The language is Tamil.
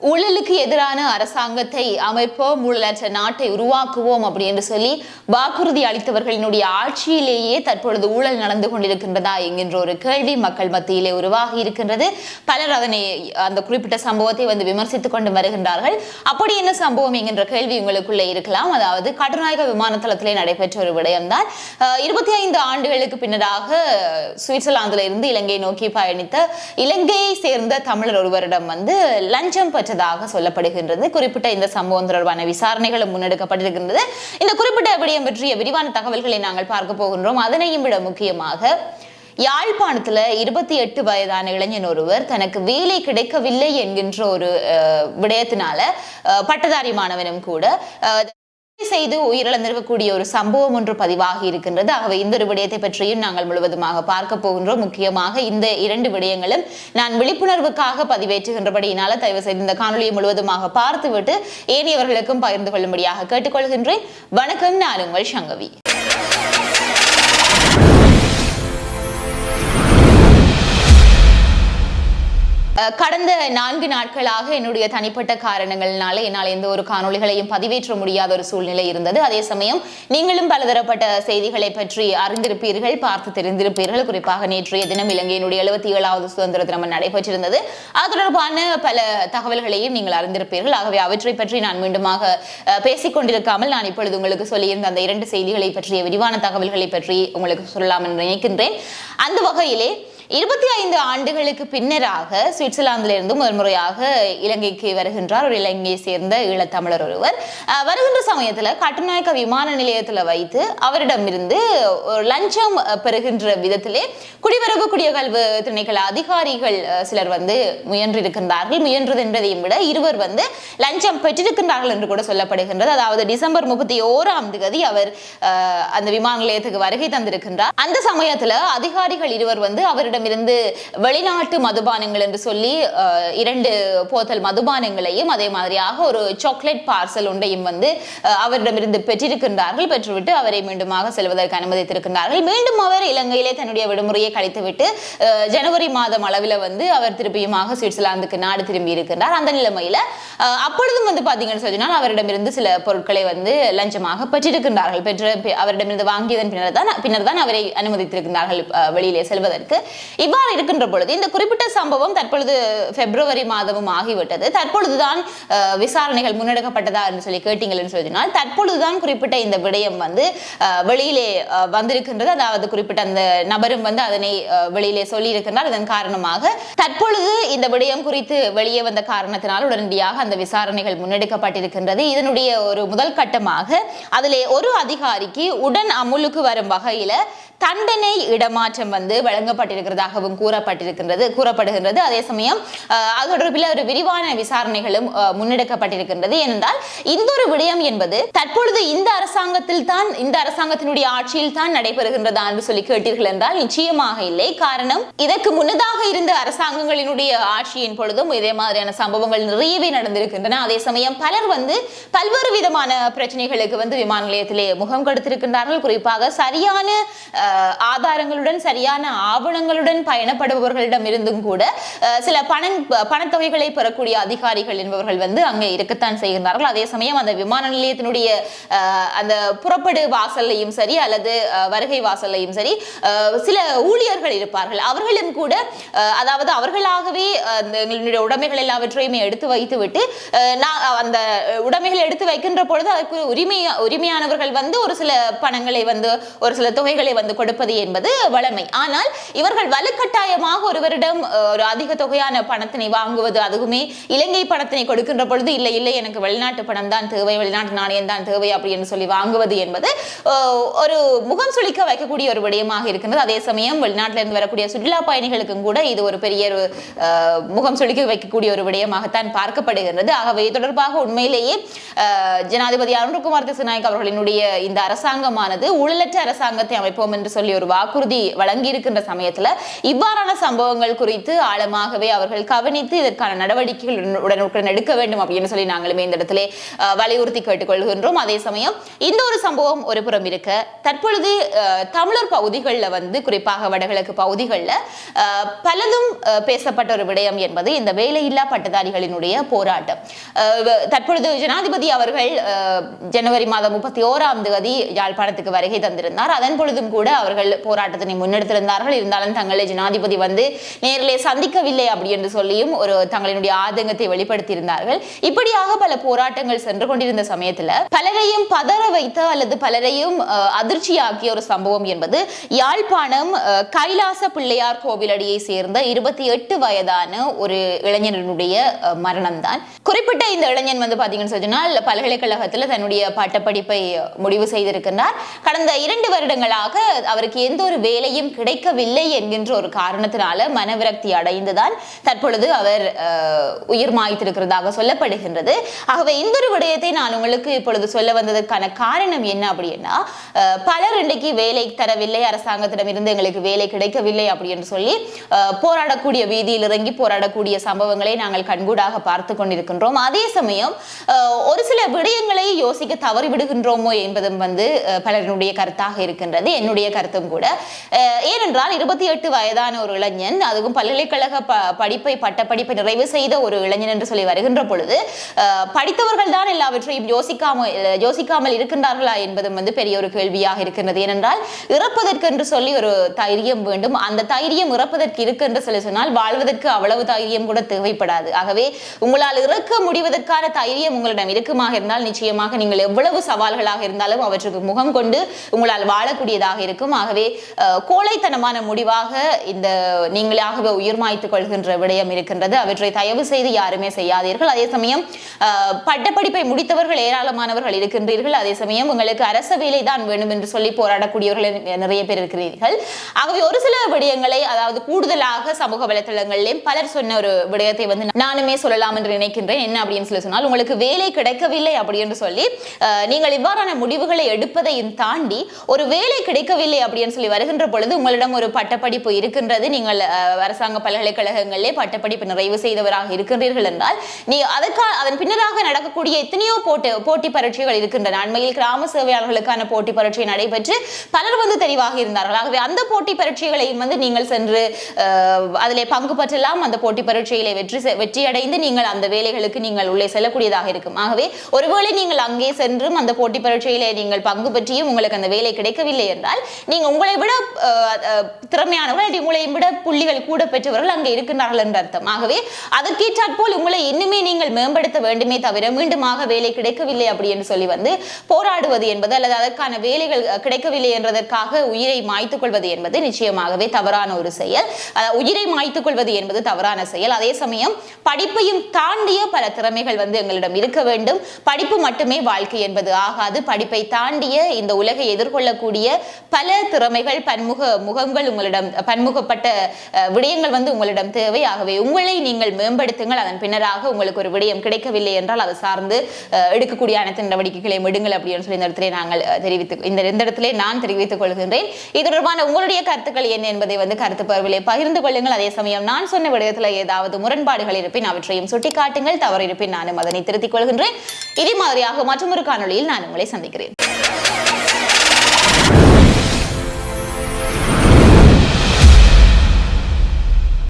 ஊழலுக்கு எதிரான அரசாங்கத்தை அமைப்போம், ஊழலற்ற நாட்டை உருவாக்குவோம் அப்படி என்று சொல்லி வாக்குறுதி அளித்தவர்களினுடைய ஆட்சியிலேயே தற்பொழுது ஊழல் நடந்து கொண்டிருக்கின்றதா என்கின்ற ஒரு கேள்வி மக்கள் மத்தியிலே உருவாகி இருக்கின்றது. பலர் அதனை அந்த குறிப்பிட்ட சம்பவத்தை விமர்சித்துக் கொண்டு வருகின்றார்கள். அப்படி என்ன சம்பவம் என்கின்ற கேள்வி உங்களுக்குள்ளே இருக்கலாம். அதாவது கட்டுநாயக்க விமான தளத்திலே நடைபெற்ற ஒரு விடயம்தான். 25 ஆண்டுகளுக்கு பின்னராக சுவிட்சர்லாந்தில் இருந்து இலங்கை நோக்கி பயணித்த இலங்கையை சேர்ந்த தமிழர் ஒருவரிடம் லஞ்சம் பெற்ற சொல்லப்படுகின்றது. குறிப்பிட்ட இந்த சம்பவம் தொடர்பான விசாரணைகளும் முன்னெடுக்கப்பட்டிருக்கின்றது. இந்த குறிப்பிட்ட விடயம் பற்றிய விரிவான தகவல்களை நாங்கள் பார்க்க போகின்றோம். அதனையும் விட முக்கியமாக யாழ்ப்பாணத்துல 28 வயதான இளைஞன் ஒருவர் தனக்கு வேலை கிடைக்கவில்லை என்கின்ற ஒரு விடயத்தினால பட்டதாரி மாணவனும் கூட செய்து உயிரிழந்திருக்கக்கூடிய ஒரு சம்பவம் ஒன்று பதிவாகி இருக்கின்றது. ஆகவே இந்த ஒரு விடயத்தை பற்றியும் நாங்கள் முழுவதுமாக பார்க்க போகின்றோம். முக்கியமாக இந்த 2 விடயங்களும் நான் விழிப்புணர்வுக்காக பதிவேற்றுகின்றபடியினால தயவு செய்து இந்த காணொலியை முழுவதுமாக பார்த்துவிட்டு ஏனையவர்களுக்கும் பகிர்ந்து கொள்ளும்படியாக கேட்டுக்கொள்கின்றேன். வணக்கம், நான் உங்கள் சங்கவி. கடந்த 4 நாட்களாக என்னுடைய தனிப்பட்ட காரணங்களால என்னால் எந்த ஒரு காணொலிகளையும் பதிவேற்ற முடியாத ஒரு சூழ்நிலை இருந்தது. அதே சமயம் நீங்களும் பலதரப்பட்ட செய்திகளை பற்றி அறிந்திருப்பீர்கள், பார்த்து தெரிந்திருப்பீர்கள். குறிப்பாக நேற்றைய தினம் இலங்கையினுடைய 77வது சுதந்திர தினம் நடைபெற்றிருந்தது. அது தொடர்பான பல தகவல்களையும் நீங்கள் அறிந்திருப்பீர்கள். ஆகவே அவற்றை பற்றி நான் மீண்டுமாக பேசிக் கொண்டிருக்காமல் நான் இப்பொழுது உங்களுக்கு சொல்லியிருந்த அந்த 2 செய்திகளை பற்றிய விரிவான தகவல்களை பற்றி உங்களுக்கு சொல்லலாம் என்று நினைக்கின்றேன். அந்த வகையிலே 25 ஆண்டுகளுக்கு பின்னராக சுவிட்சர்லாந்திலிருந்து முதல் முறையாக இலங்கைக்கு வருகின்றார் ஒரு இலங்கையை சேர்ந்த ஈழத்தமிழர் ஒருவர். வருகின்ற சமயத்துல கட்டுநாயக்க விமான நிலையத்துல வைத்து அவரிடமிருந்து லஞ்சம் பெறுகின்ற விதத்திலே குடிவரவு குடியகல்வு திணைக்கள அதிகாரிகள் சிலர் முயன்றிருக்கின்றார்கள். முயன்றது என்பதையும் விட இருவர் லஞ்சம் பெற்றிருக்கின்றார்கள் என்று கூட சொல்லப்படுகின்றது. அதாவது டிசம்பர் 31ஆம் தேதி அவர் அந்த விமான நிலையத்துக்கு வருகை தந்திருக்கின்றார். அந்த சமயத்துல அதிகாரிகள் இருவர் அவரிடம் இருந்து வெளிநாட்டு மதுபானங்கள் என்று சொல்லி 2 போத்தல் மதுபானங்களையும் அதே மாதிரியாக ஒரு சாக்லேட் பார்சல் ஒன்றையும் அவரிடமிருந்து பெற்றிருக்கின்றார்கள். பெற்றுவிட்டு அவரை மீண்டுமாக செல்வதற்கு அனுமதித்திருக்கின்றார்கள். மீண்டும் அவர் இலங்கையிலே தன்னுடைய விடுமுறையை கழித்துவிட்டு ஜனவரி மாதம் அளவில் அவர் திருப்பியுமாக சுவிட்சர்லாந்துக்கு நாடு திரும்பி இருக்கின்றார். அந்த நிலைமையில அப்பொழுதும் பாத்தீங்கன்னு சொன்னால் அவரிடமிருந்து சில பொருட்களை லஞ்சமாக பெற்றிருக்கின்றார்கள். பெற்று அவரிடமிருந்து வாங்கியதன் பின்னர் தான் அவரை அனுமதித்திருக்கின்றார்கள் வெளியிலே செல்வதற்கு. இவ்வாறு இருக்கின்ற பொழுது இந்த குறிப்பிட்ட சம்பவம் தற்பொழுது பிப்ரவரி மாதமும் ஆகிவிட்டது. தற்பொழுதுதான் விசாரணைகள் முன்னெடுக்கப்பட்டதா என்று சொல்லி கேட்டீங்கன்னு சொன்னால் தற்பொழுதுதான் குறிப்பிட்ட இந்த விடயம் வெளியிலே வந்திருக்கின்றது. அதாவது குறிப்பிட்ட அந்த நபரும் அதனை வெளியிலே சொல்லி இருக்கின்றார். இதன் காரணமாக தற்பொழுது இந்த விடயம் குறித்து வெளியே வந்த காரணத்தினால் உடனடியாக அந்த விசாரணைகள் முன்னெடுக்கப்பட்டிருக்கின்றது. இதனுடைய ஒரு முதல் கட்டமாக அதிலே ஒரு அதிகாரிக்கு உடன் அமுலுக்கு வரும் வகையில தண்டனை இடமாற்றம் வழங்கப்பட்டிருக்கிறதாகவும் கூறப்படுகின்றது. அதே சமயம் அது தொடர்பில் ஒரு விரிவான விசாரணைகளும் முன்னெடுக்கப்பட்டிருக்கின்றது. ஏனென்றால் இந்த ஒரு விடயம் என்பது தற்பொழுது இந்த அரசாங்கத்தினுடைய ஆட்சியில் தான் நடைபெறுகின்றதா என்று சொல்லி கேட்டீர்கள் என்றால் நிச்சயமாக இல்லை. காரணம், இதற்கு முன்னதாக இருந்த அரசாங்கங்களினுடைய ஆட்சியின் பொழுதும் இதே மாதிரியான சம்பவங்கள் நிறையவே நடந்திருக்கின்றன. அதே சமயம் பலர் பல்வேறு விதமான பிரச்சனைகளுக்கு விமான நிலையத்திலே முகம் கொடுத்திருக்கின்றார்கள். குறிப்பாக சரியான ஆதாரங்களுடன் சரியான ஆவணங்களுடன் பயணப்படுபவர்களிடம் இருந்தும் கூட சில பணத்தொகைகளை பெறக்கூடிய அதிகாரிகள் என்பவர்கள் அங்கே இருக்கத்தான் செய்கின்றார்கள். அதே சமயம் அந்த விமான நிலையத்தினுடைய அந்த புறப்படு வாசல்லையும் சரி அல்லது வருகை வாசல்லையும் சரி சில ஊழியர்கள் இருப்பார்கள். அவர்களும் கூட அதாவது அவர்களாகவே எங்களுடைய உடைமைகள் எல்லாவற்றையுமே எடுத்து வைத்து விட்டு அந்த உடைமைகள் எடுத்து வைக்கின்ற பொழுது அதற்கு உரிமையானவர்கள் ஒரு சில பணங்களை ஒரு சில தொகைகளை கொடுப்பது என்பது வழமை. ஆனால் இவர்கள் வலுக்கட்டாயமாக ஒருவரிடம் ஒரு அதிக தொகையான பணத்தினை வாங்குவது, அதுவுமே இலங்கை பணத்தினை கொடுக்கின்ற பொழுது இல்லை எனக்கு வெளிநாட்டு பணம் தான் தேவை, வெளிநாட்டு நாணயம் தான் தேவை அப்படின்னு சொல்லி வாங்குவது என்பது ஒரு முகம் சுளிக்க வைக்கக்கூடிய ஒரு விடயமாக இருக்கின்றது. அதே சமயம் வெளிநாட்டிலிருந்து வரக்கூடிய சுற்றுலா பயணிகளுக்கும் கூட இது ஒரு பெரிய முகம் சுளிக்க வைக்கக்கூடிய ஒரு விடயமாகத்தான் பார்க்கப்படுகின்றது. ஆகவே தொடர்பாக உண்மையிலேயே ஜனாதிபதி அனுரகுமார் திசாநாயக்க அவர்களினுடைய இந்த அரசாங்கமானது ஊழலற்ற அரசாங்கத்தை அமைப்போம் என்று சொல்லி ஒரு வாக்குறுதி வழங்கி இருக்கின்ற சமயத்துல இவ்வாறான சம்பவங்கள் குறித்து ஆழமாகவே அவர்கள் கவனித்து இதற்கான நடவடிக்கைகள் உடனுக்குடன் எடுக்க வேண்டும் அப்படின்னு சொல்லி நாங்களுமே இந்த இடத்திலே வலியுறுத்தி கேட்டுக்கொள்கின்றோம். அதே சமயம் இந்த ஒரு சம்பவம் ஒரு புறம் இருக்க, தற்பொழுது தமிழர் பகுதிகளில் வந்து குறிப்பாக வடகிழக்கு பகுதிகளில் பலதும் பேசப்பட்ட ஒரு விடயம் என்பது இந்த வேலையில்லா பட்டதாரிகளினுடைய போராட்டம். தற்பொழுது ஜனாதிபதி அவர்கள் ஜனவரி மாதம் 31ஆம் தேதி யாழ்ப்பாணத்துக்கு வருகை தந்திருந்தார். அதன் பொழுதும் கூட அவர்கள் போராட்டத்தினை முன்னெடுத்திருந்தார்கள். இருந்தாலும் தங்களை ஜனாதிபதி வந்து நேரிலே சந்திக்கவில்லை அப்படி என்று சொல்லியும் ஒரு தங்களினுடைய ஆதங்கத்தை வெளிப்படுத்தியிருந்தார்கள். இப்படியாக பல போராட்டங்கள் சென்று கொண்டிருந்த சமயத்தில் பலரையும் பதற வைத்த அல்லது பலரையும் அதிர்ச்சியாக்கிய ஒரு சம்பவம் என்பது யாழ்ப்பாணம் கைலாச பிள்ளையார் கோவிலடியை சேர்ந்த 28 வயதான ஒரு இளைஞனுடைய மரணம் தான். குறிப்பிட்ட இந்த இளைஞன் வந்து பாத்தீங்கன்னு சொன்னால் பல்கலைக்கழகத்தில் தன்னுடைய பட்டப்படிப்பை முடிவு செய்திருக்கிறார். கடந்த 2 வருடங்களாக அவருக்கு எந்த ஒரு வேலையும் கிடைக்கவில்லை என்கின்ற ஒரு காரணத்தினால மனவிரக்தி அடைந்துதான் தற்பொழுது அவர் உயிர் மாய்த்திருக்கிறதாக சொல்லப்படுகின்றது. ஆகவே இந்த ஒரு விடயத்தை நான் உங்களுக்கு இப்பொழுது சொல்ல வந்ததற்கான காரணம் என்ன அப்படின்னா, பலர் இன்றைக்கு வேலை தரவில்லை, அரசாங்கத்திடம் இருந்து எங்களுக்கு வேலை கிடைக்கவில்லை அப்படி என்று சொல்லி போராடக்கூடிய வீதியில் இறங்கி போராடக்கூடிய சம்பவங்களை நாங்கள் கண்கூடாக பார்த்து கொண்டிருக்கின்றோம். அதே சமயம் ஒரு சில விடயங்களை யோசிக்க தவறிவிடுகின்றோமோ என்பதும் வந்து பலருடைய கருத்தாக இருக்கின்றது, என்னுடைய கருத்தும் கூட. ஏனென்றால் 28 வயதான ஒரு இளைஞன், அதுவும் பல்கலைக்கழக பட்டப்படிப்பை நிறைவு செய்த ஒரு இளைஞன் என்று சொல்லி வருகின்ற பொழுது படித்தவர்கள் தான் எல்லாவற்றையும் யோசிக்காமல் இருக்கின்றார்களா என்பதும் வந்து பெரிய ஒரு கேள்வியாக இருக்கின்றது. ஏனென்றால் இறப்பதற்கு என்று சொல்லி ஒரு தைரியம் வேண்டும். அந்த தைரியம் இறப்பதற்கு இருக்கு என்று சொல்லி சொன்னால் வாழ்வதற்கு அவ்வளவு தைரியம் கூட தேவைப்படாது. ஆகவே உங்களால் இறக்க முடிவதற்கான தைரியம் உங்களிடம் இருக்குமாக இருந்தால் நிச்சயமாக நீங்கள் எவ்வளவு சவால்களாக இருந்தாலும் அவற்றுக்கு முகம் கொண்டு உங்களால் வாழக்கூடியதாக இருக்கும். ஆகவே கோழைத்தனமான முடிவாக இந்த நீங்களாகவே உயிர் மாய்த்துக் கொள்கின்ற விடயம் இருக்கின்றது. அவற்றை தயவு செய்து யாருமே செய்யாதீர்கள். அதே சமயம் பட்டப்படிப்பை முடித்தவர்கள் ஏராளமானவர்கள் இருக்கின்றீர்கள். அதே சமயம் உங்களுக்கு அரச வேலை தான் வேண்டும் என்று சொல்லி போராடக்கூடியவர்கள் நிறைய பேர் இருக்கிறீர்கள். ஆகவே ஒரு சில விடயங்களை, அதாவது கூடுதலாக சமூக வலைத்தளங்களிலே பலர் சொன்ன ஒரு விடயத்தை வந்து நானுமே சொல்லலாம் என்று நினைக்கின்றேன். என்ன அப்படின்னு சொல்லி சொன்னால், உங்களுக்கு வேலை கிடைக்கவில்லை அப்படி என்று சொல்லி நீங்கள் இவ்வாறான முடிவுகளை எடுப்பதையும் தாண்டி ஒரு வேலை கிடைக்கவில்லை அப்படின்னு சொல்லி வருகின்ற பொழுது உங்களிடம் ஒரு பட்டப்படிப்பு இருக்கின்றது, நீங்கள் அரசாங்க பல்கலைக்கழகங்களிலே பட்டப்படிப்பு நிறைவு செய்தவராக இருக்கின்றீர்கள் என்றால் அதன் பின்னராக நடக்கக்கூடிய எத்தனையோ போட்டி பரீட்சைகள் இருக்கின்றன. அண்மையில் கிராம சேவையாளர்களுக்கான போட்டி பரீட்சை நடைபெற்று பலர் வந்து தெரிவாக இருந்தார்கள். ஆகவே அந்த போட்டி பரீட்சைகளையும் வந்து நீங்கள் சென்று அதிலே பங்கு பற்றலாம். அந்த போட்டி பரீட்சையிலே வெற்றி அடைந்து நீங்கள் அந்த வேலைகளுக்கு நீங்கள் உள்ளே செல்லக்கூடியதாக இருக்கும். ஆகவே ஒருவேளை நீங்கள் அங்கே சென்றும் அந்த போட்டி பரீட்சையிலே நீங்கள் பங்கு பற்றியும் உங்களுக்கு அந்த வேலை கிடைக்கவில்லை என்றால் நீங்கள் உங்களை விட திறமையானவர்கள், உங்களை விட புள்ளிகள் கூட பெற்றவர்கள் அங்கே இருக்கின்றார்கள் என்ற அர்த்தம். ஆகவே அதற்கேற்றாற்போல் உங்களை இன்னுமே நீங்கள் மேம்படுத்த வேண்டுமே தவிர மீண்டுமாக வேலை கிடைக்கவில்லை அப்படி என்று சொல்லி வந்து போராடுவது என்பது அல்லது அதற்கான வேலைகள் கிடைக்கவில்லை என்றதற்காக உயிரை மாய்த்துக் கொள்வது என்பது நிச்சயமாகவே தவறான ஒரு செயல். உயிரை மாய்த்துக் கொள்வது என்பது தவறான செயல். அதே சமயம் படிப்பையும் தாண்டிய பல திறமைகள் வந்து எங்களிடம் இருக்க வேண்டும். படிப்பு மட்டுமே வாழ்க்கை என்பது ஆகாது. படிப்பை தாண்டிய இந்த உலகை எதிர்கொள்ளக்கூடிய பல திறமைகள், முகங்கள் உங்களிடம், பன்முகப்பட்ட விடயங்கள் வந்து உங்களிடம் தேவை. ஆகவே உங்களை நீங்கள் மேம்படுத்துங்கள். அதன் பின்னராக உங்களுக்கு ஒரு விடயம் கிடைக்கவில்லை என்றால் அதை சார்ந்து எடுக்கக்கூடிய அனைத்து நடவடிக்கைகளை எடுங்கள் அப்படின்னு சொல்லி இந்த இடத்திலே நாங்கள் இந்த இடத்திலே நான் தெரிவித்துக் கொள்கின்றேன். இது தொடர்பான உங்களுடைய கருத்துக்கள் என்ன என்பதை வந்து கருத்து பகிர்விலே பகிர்ந்து கொள்ளுங்கள். அதே சமயம் நான் சொன்ன விடயத்தில் ஏதாவது முரண்பாடுகள் இருப்பின் அவற்றையும் சுட்டிக்காட்டுங்கள். தவறு இருப்பின் நானும் அதனை திருத்திக் கொள்கின்றேன். இதே மாதிரியாக மற்றொரு காணொளியில் நான் உங்களை சந்திக்கிறேன்.